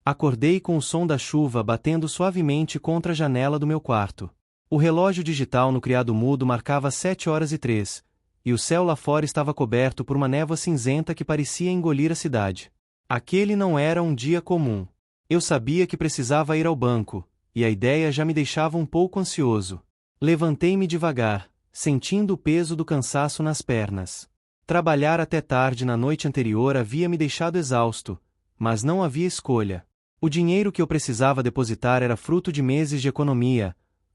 Acordei com o som da chuva batendo suavemente contra a janela do meu quarto. O relógio digital no criado mudo marcava 7h03, e o céu lá fora estava coberto por uma névoa cinzenta que parecia engolir a cidade. Aquele não era um dia comum. Eu sabia que precisava ir ao banco, e a ideia já me deixava um pouco ansioso. Levantei-me devagar, sentindo o peso do cansaço nas pernas. Trabalhar até tarde na noite anterior havia me deixado exausto, mas não havia escolha. O dinheiro que eu precisava depositar era fruto de meses de economia,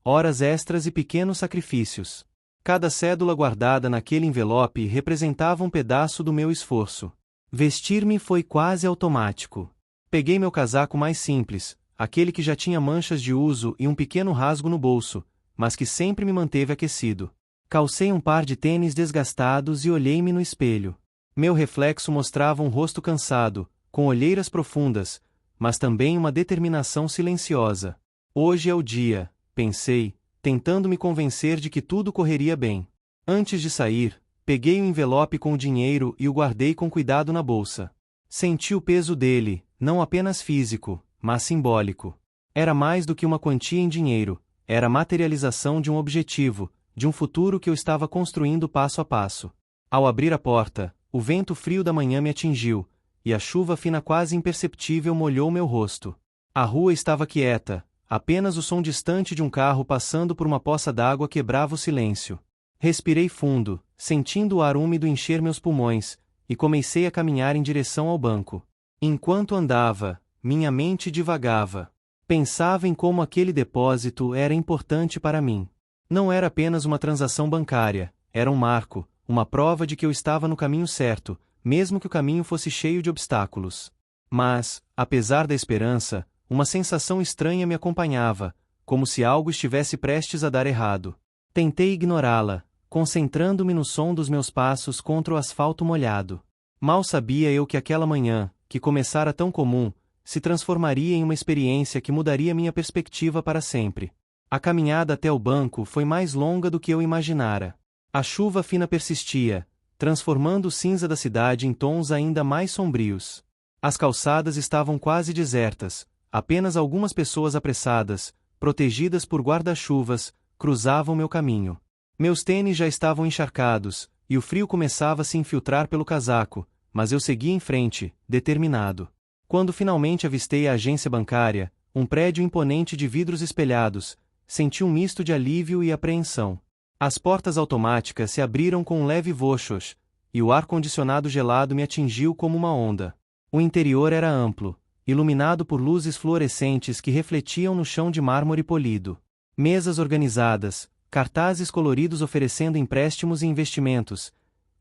horas extras e pequenos sacrifícios. Cada cédula guardada naquele envelope representava um pedaço do meu esforço. Vestir-me foi quase automático. Peguei meu casaco mais simples, aquele que já tinha manchas de uso e um pequeno rasgo no bolso, mas que sempre me manteve aquecido. Calcei um par de tênis desgastados e olhei-me no espelho. Meu reflexo mostrava um rosto cansado, com olheiras profundas, mas também uma determinação silenciosa. Hoje é o dia, pensei, tentando me convencer de que tudo correria bem. Antes de sair, peguei o envelope com o dinheiro e o guardei com cuidado na bolsa. Senti o peso dele, não apenas físico, mas simbólico. Era mais do que uma quantia em dinheiro, era a materialização de um objetivo, de um futuro que eu estava construindo passo a passo. Ao abrir a porta, o vento frio da manhã me atingiu, e a chuva fina quase imperceptível molhou meu rosto. A rua estava quieta, apenas o som distante de um carro passando por uma poça d'água quebrava o silêncio. Respirei fundo, sentindo o ar úmido encher meus pulmões, e comecei a caminhar em direção ao banco. Enquanto andava, minha mente divagava. Pensava em como aquele depósito era importante para mim. Não era apenas uma transação bancária, era um marco, uma prova de que eu estava no caminho certo, mesmo que o caminho fosse cheio de obstáculos. Mas, apesar da esperança, uma sensação estranha me acompanhava, como se algo estivesse prestes a dar errado. Tentei ignorá-la, concentrando-me no som dos meus passos contra o asfalto molhado. Mal sabia eu que aquela manhã, que começara tão comum, se transformaria em uma experiência que mudaria minha perspectiva para sempre. A caminhada até o banco foi mais longa do que eu imaginara. A chuva fina persistia, transformando o cinza da cidade em tons ainda mais sombrios. As calçadas estavam quase desertas, apenas algumas pessoas apressadas, protegidas por guarda-chuvas, cruzavam meu caminho. Meus tênis já estavam encharcados, e o frio começava a se infiltrar pelo casaco, mas eu seguia em frente, determinado. Quando finalmente avistei a agência bancária, um prédio imponente de vidros espelhados, senti um misto de alívio e apreensão. As portas automáticas se abriram com um leve voxos, e o ar-condicionado gelado me atingiu como uma onda. O interior era amplo, iluminado por luzes fluorescentes que refletiam no chão de mármore polido. Mesas organizadas, cartazes coloridos oferecendo empréstimos e investimentos,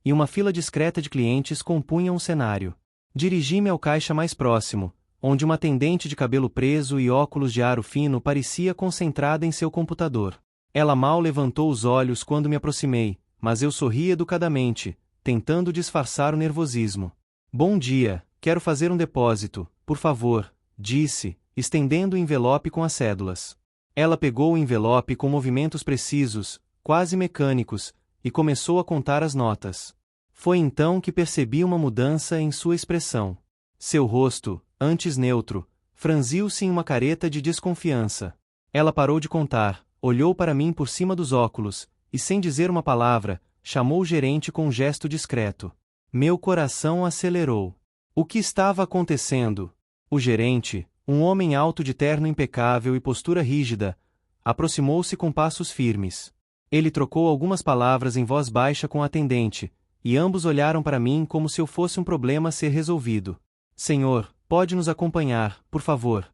e uma fila discreta de clientes compunham o cenário. Dirigi-me ao caixa mais próximo, onde uma atendente de cabelo preso e óculos de aro fino parecia concentrada em seu computador. Ela mal levantou os olhos quando me aproximei, mas eu sorri educadamente, tentando disfarçar o nervosismo. Bom dia, quero fazer um depósito, por favor, disse, estendendo o envelope com as cédulas. Ela pegou o envelope com movimentos precisos, quase mecânicos, e começou a contar as notas. Foi então que percebi uma mudança em sua expressão. Seu rosto, antes neutro, franziu-se em uma careta de desconfiança. Ela parou de contar, olhou para mim por cima dos óculos, e sem dizer uma palavra, chamou o gerente com um gesto discreto. Meu coração acelerou. O que estava acontecendo? O gerente, um homem alto de terno impecável e postura rígida, aproximou-se com passos firmes. Ele trocou algumas palavras em voz baixa com a atendente, e ambos olharam para mim como se eu fosse um problema a ser resolvido. Senhor, pode nos acompanhar, por favor?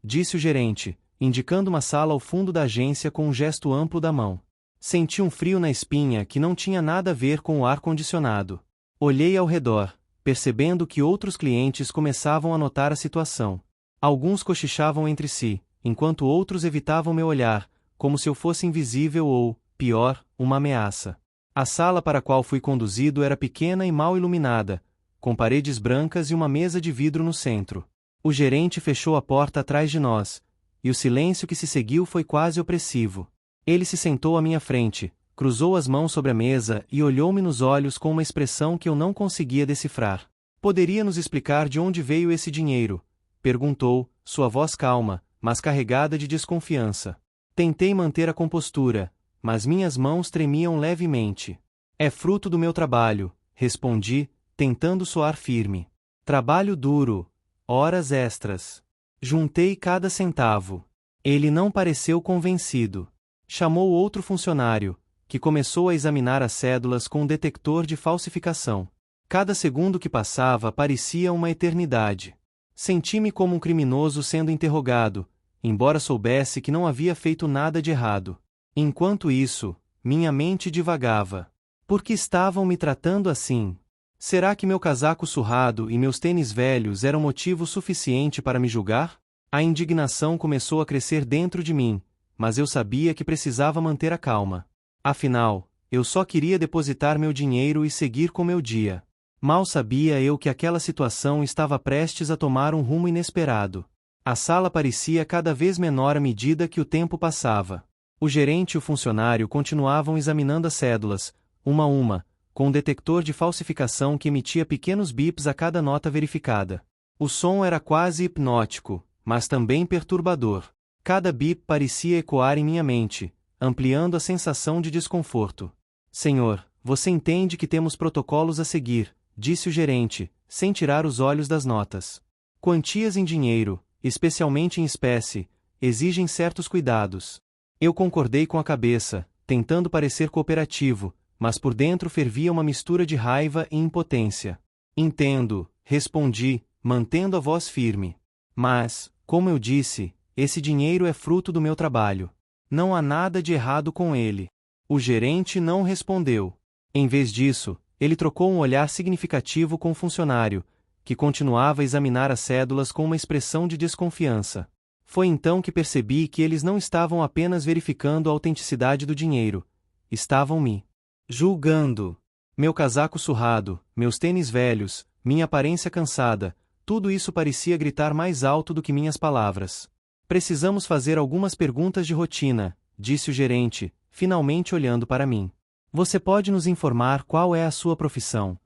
Disse o gerente, indicando uma sala ao fundo da agência com um gesto amplo da mão. Senti um frio na espinha que não tinha nada a ver com o ar-condicionado. Olhei ao redor, percebendo que outros clientes começavam a notar a situação. Alguns cochichavam entre si, enquanto outros evitavam meu olhar, como se eu fosse invisível ou, pior, uma ameaça. A sala para a qual fui conduzido era pequena e mal iluminada, com paredes brancas e uma mesa de vidro no centro. O gerente fechou a porta atrás de nós, e o silêncio que se seguiu foi quase opressivo. Ele se sentou à minha frente, cruzou as mãos sobre a mesa e olhou-me nos olhos com uma expressão que eu não conseguia decifrar. Poderia nos explicar de onde veio esse dinheiro? perguntou, sua voz calma, mas carregada de desconfiança. Tentei manter a compostura, mas minhas mãos tremiam levemente. É fruto do meu trabalho, respondi, tentando soar firme. Trabalho duro, horas extras. Juntei cada centavo. Ele não pareceu convencido. Chamou outro funcionário, que começou a examinar as cédulas com um detector de falsificação. Cada segundo que passava parecia uma eternidade. Senti-me como um criminoso sendo interrogado, embora soubesse que não havia feito nada de errado. Enquanto isso, minha mente divagava. Por que estavam me tratando assim? Será que meu casaco surrado e meus tênis velhos eram motivo suficiente para me julgar? A indignação começou a crescer dentro de mim, mas eu sabia que precisava manter a calma. Afinal, eu só queria depositar meu dinheiro e seguir com meu dia. Mal sabia eu que aquela situação estava prestes a tomar um rumo inesperado. A sala parecia cada vez menor à medida que o tempo passava. O gerente e o funcionário continuavam examinando as cédulas, uma a uma, com um detector de falsificação que emitia pequenos bips a cada nota verificada. O som era quase hipnótico, mas também perturbador. Cada bip parecia ecoar em minha mente, ampliando a sensação de desconforto. Senhor, você entende que temos protocolos a seguir, disse o gerente, sem tirar os olhos das notas. Quantias em dinheiro, especialmente em espécie, exigem certos cuidados. Eu concordei com a cabeça, tentando parecer cooperativo, mas por dentro fervia uma mistura de raiva e impotência. Entendo, respondi, mantendo a voz firme. Mas, como eu disse, esse dinheiro é fruto do meu trabalho. Não há nada de errado com ele. O gerente não respondeu. Em vez disso, ele trocou um olhar significativo com o funcionário, que continuava a examinar as cédulas com uma expressão de desconfiança. Foi então que percebi que eles não estavam apenas verificando a autenticidade do dinheiro, estavam me julgando. Meu casaco surrado, meus tênis velhos, minha aparência cansada, tudo isso parecia gritar mais alto do que minhas palavras. Precisamos fazer algumas perguntas de rotina, disse o gerente, finalmente olhando para mim. Você pode nos informar qual é a sua profissão?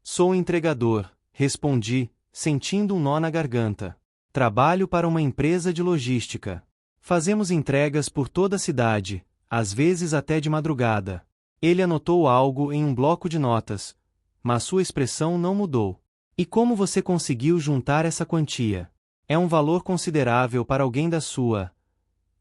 Sou entregador, respondi, sentindo um nó na garganta. Trabalho para uma empresa de logística. Fazemos entregas por toda a cidade, às vezes até de madrugada. Ele anotou algo em um bloco de notas, mas sua expressão não mudou. E como você conseguiu juntar essa quantia? É um valor considerável para alguém da sua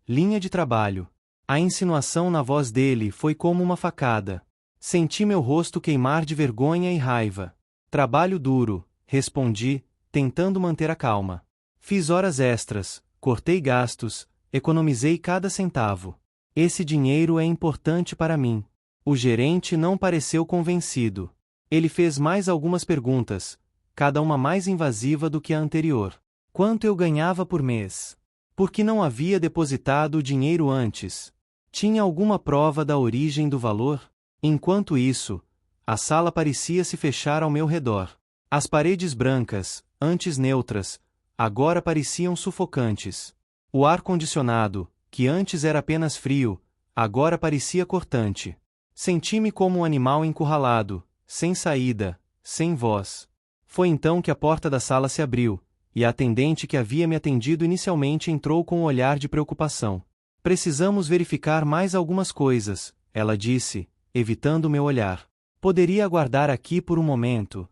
linha de trabalho. A insinuação na voz dele foi como uma facada. Senti meu rosto queimar de vergonha e raiva. Trabalho duro, respondi, tentando manter a calma. Fiz horas extras, cortei gastos, economizei cada centavo. Esse dinheiro é importante para mim. O gerente não pareceu convencido. Ele fez mais algumas perguntas, cada uma mais invasiva do que a anterior. Quanto eu ganhava por mês? Por que não havia depositado o dinheiro antes? Tinha alguma prova da origem do valor? Enquanto isso, a sala parecia se fechar ao meu redor. As paredes brancas, antes neutras, agora pareciam sufocantes. O ar-condicionado, que antes era apenas frio, agora parecia cortante. Senti-me como um animal encurralado, sem saída, sem voz. Foi então que a porta da sala se abriu, e a atendente que havia me atendido inicialmente entrou com um olhar de preocupação. Precisamos verificar mais algumas coisas, ela disse, evitando meu olhar. Poderia aguardar aqui por um momento?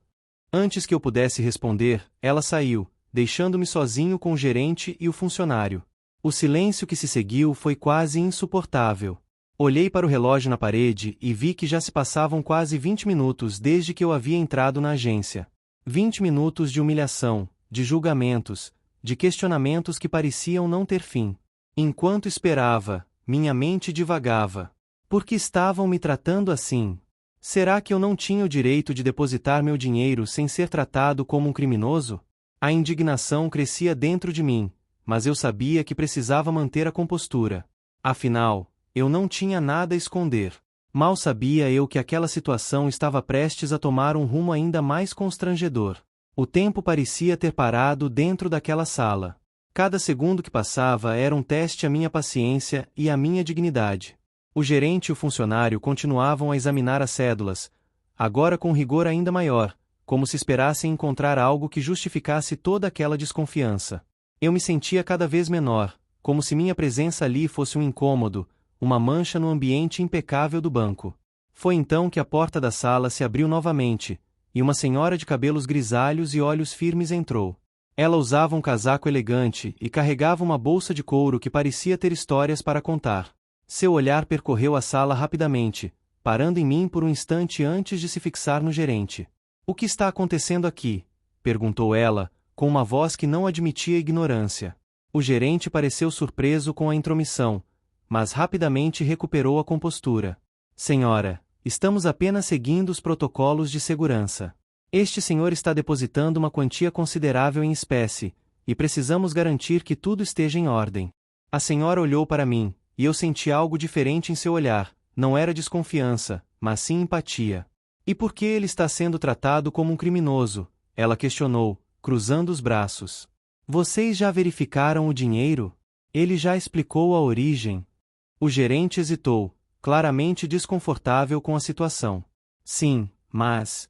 Antes que eu pudesse responder, ela saiu, deixando-me sozinho com o gerente e o funcionário. O silêncio que se seguiu foi quase insuportável. Olhei para o relógio na parede e vi que já se passavam quase 20 minutos desde que eu havia entrado na agência. 20 minutos de humilhação, de julgamentos, de questionamentos que pareciam não ter fim. Enquanto esperava, minha mente divagava. Por que estavam me tratando assim? Será que eu não tinha o direito de depositar meu dinheiro sem ser tratado como um criminoso? A indignação crescia dentro de mim, mas eu sabia que precisava manter a compostura. Afinal, eu não tinha nada a esconder. Mal sabia eu que aquela situação estava prestes a tomar um rumo ainda mais constrangedor. O tempo parecia ter parado dentro daquela sala. Cada segundo que passava era um teste à minha paciência e à minha dignidade. O gerente e o funcionário continuavam a examinar as cédulas, agora com rigor ainda maior, como se esperassem encontrar algo que justificasse toda aquela desconfiança. Eu me sentia cada vez menor, como se minha presença ali fosse um incômodo, uma mancha no ambiente impecável do banco. Foi então que a porta da sala se abriu novamente, e uma senhora de cabelos grisalhos e olhos firmes entrou. Ela usava um casaco elegante e carregava uma bolsa de couro que parecia ter histórias para contar. Seu olhar percorreu a sala rapidamente, parando em mim por um instante antes de se fixar no gerente. "O que está acontecendo aqui?" perguntou ela, com uma voz que não admitia ignorância. O gerente pareceu surpreso com a intromissão, mas rapidamente recuperou a compostura. "Senhora, estamos apenas seguindo os protocolos de segurança. Este senhor está depositando uma quantia considerável em espécie, e precisamos garantir que tudo esteja em ordem." A senhora olhou para mim, e eu senti algo diferente em seu olhar. Não era desconfiança, mas sim empatia. "E por que ele está sendo tratado como um criminoso?" ela questionou, cruzando os braços. "Vocês já verificaram o dinheiro? Ele já explicou a origem." O gerente hesitou, claramente desconfortável com a situação. "Sim, mas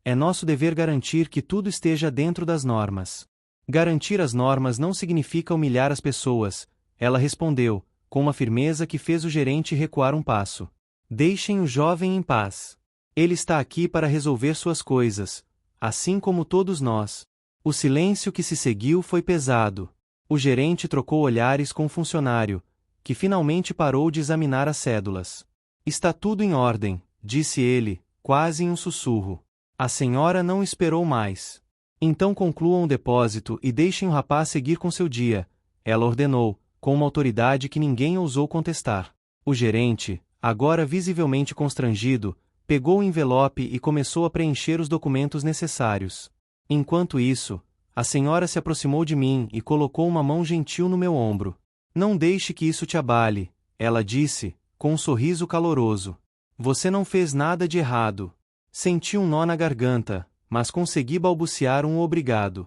é nosso dever garantir que tudo esteja dentro das normas." "Garantir as normas não significa humilhar as pessoas", ela respondeu, com uma firmeza que fez o gerente recuar um passo. "Deixem o jovem em paz. Ele está aqui para resolver suas coisas, assim como todos nós." O silêncio que se seguiu foi pesado. O gerente trocou olhares com o funcionário, que finalmente parou de examinar as cédulas. "Está tudo em ordem", disse ele, quase em um sussurro. A senhora não esperou mais. "Então concluam o depósito e deixem o rapaz seguir com seu dia", ela ordenou, com uma autoridade que ninguém ousou contestar. O gerente, agora visivelmente constrangido, pegou o envelope e começou a preencher os documentos necessários. Enquanto isso, a senhora se aproximou de mim e colocou uma mão gentil no meu ombro. "Não deixe que isso te abale", ela disse, com um sorriso caloroso. "Você não fez nada de errado." Senti um nó na garganta, mas consegui balbuciar um obrigado.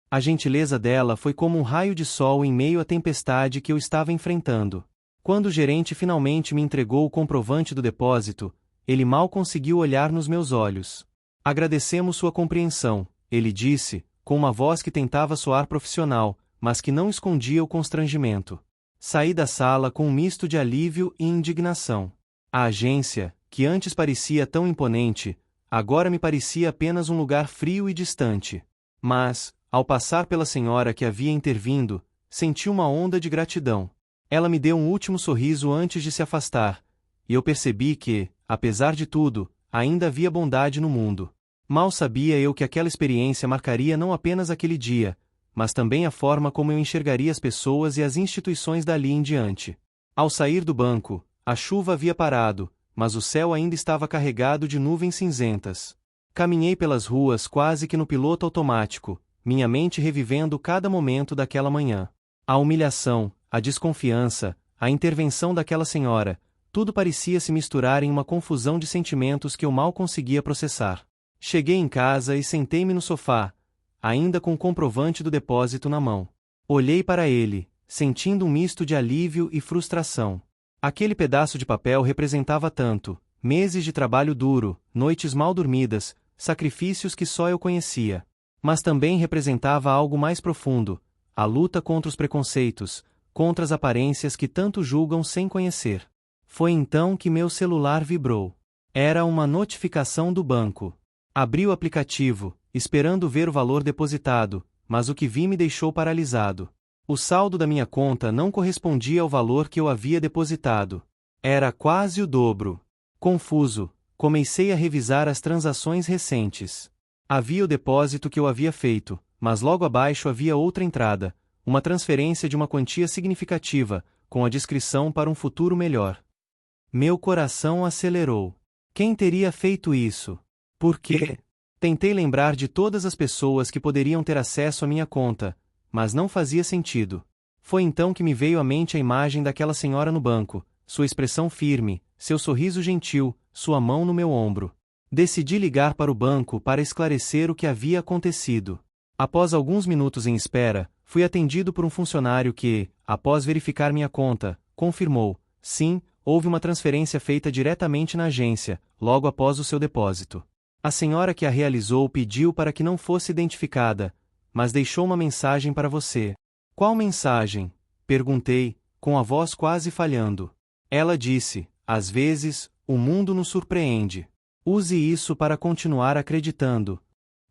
A gentileza dela foi como um raio de sol em meio à tempestade que eu estava enfrentando. Quando o gerente finalmente me entregou o comprovante do depósito, ele mal conseguiu olhar nos meus olhos. "Agradecemos sua compreensão", ele disse, com uma voz que tentava soar profissional, mas que não escondia o constrangimento. Saí da sala com um misto de alívio e indignação. A agência, que antes parecia tão imponente, agora me parecia apenas um lugar frio e distante. Mas, ao passar pela senhora que havia intervindo, senti uma onda de gratidão. Ela me deu um último sorriso antes de se afastar, e eu percebi que, apesar de tudo, ainda havia bondade no mundo. Mal sabia eu que aquela experiência marcaria não apenas aquele dia, mas também a forma como eu enxergaria as pessoas e as instituições dali em diante. Ao sair do banco, a chuva havia parado, mas o céu ainda estava carregado de nuvens cinzentas. Caminhei pelas ruas quase que no piloto automático, minha mente revivendo cada momento daquela manhã. A humilhação, a desconfiança, a intervenção daquela senhora, tudo parecia se misturar em uma confusão de sentimentos que eu mal conseguia processar. Cheguei em casa e sentei-me no sofá, ainda com o comprovante do depósito na mão. Olhei para ele, sentindo um misto de alívio e frustração. Aquele pedaço de papel representava tanto: meses de trabalho duro, noites mal dormidas, sacrifícios que só eu conhecia. Mas também representava algo mais profundo: a luta contra os preconceitos, contra as aparências que tanto julgam sem conhecer. Foi então que meu celular vibrou. Era uma notificação do banco. Abri o aplicativo, esperando ver o valor depositado, mas o que vi me deixou paralisado. O saldo da minha conta não correspondia ao valor que eu havia depositado. Era quase o dobro. Confuso, comecei a revisar as transações recentes. Havia o depósito que eu havia feito, mas logo abaixo havia outra entrada, uma transferência de uma quantia significativa, com a descrição para um futuro melhor. Meu coração acelerou. Quem teria feito isso? Por quê? Tentei lembrar de todas as pessoas que poderiam ter acesso à minha conta, mas não fazia sentido. Foi então que me veio à mente a imagem daquela senhora no banco, sua expressão firme, seu sorriso gentil, sua mão no meu ombro. Decidi ligar para o banco para esclarecer o que havia acontecido. Após alguns minutos em espera, fui atendido por um funcionário que, após verificar minha conta, confirmou: sim, houve uma transferência feita diretamente na agência, logo após o seu depósito. A senhora que a realizou pediu para que não fosse identificada, mas deixou uma mensagem para você. Qual mensagem? Perguntei, com a voz quase falhando. Ela disse: às vezes, o mundo nos surpreende. Use isso para continuar acreditando.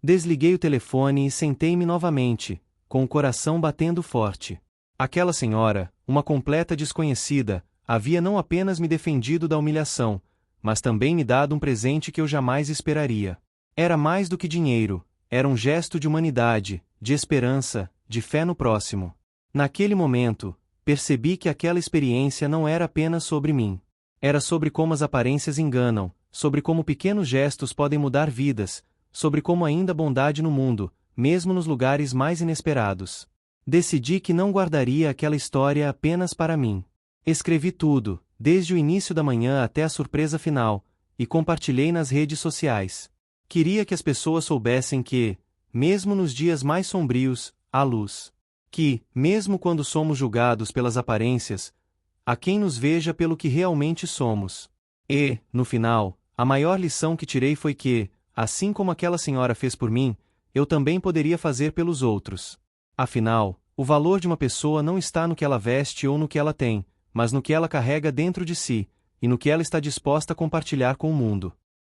Desliguei o telefone e sentei-me novamente, com o coração batendo forte. Aquela senhora, uma completa desconhecida, havia não apenas me defendido da humilhação, mas também me dado um presente que eu jamais esperaria. Era mais do que dinheiro, era um gesto de humanidade, de esperança, de fé no próximo. Naquele momento, percebi que aquela experiência não era apenas sobre mim. Era sobre como as aparências enganam, sobre como pequenos gestos podem mudar vidas, sobre como ainda há bondade no mundo, mesmo nos lugares mais inesperados. Decidi que não guardaria aquela história apenas para mim. Escrevi tudo, desde o início da manhã até a surpresa final, e compartilhei nas redes sociais. Queria que as pessoas soubessem que, mesmo nos dias mais sombrios, há luz. Que, mesmo quando somos julgados pelas aparências, há quem nos veja pelo que realmente somos. E, no final, a maior lição que tirei foi que, assim como aquela senhora fez por mim, eu também poderia fazer pelos outros. Afinal, o valor de uma pessoa não está no que ela veste ou no que ela tem, mas no que ela carrega dentro de si, e no que ela está disposta a compartilhar com o mundo.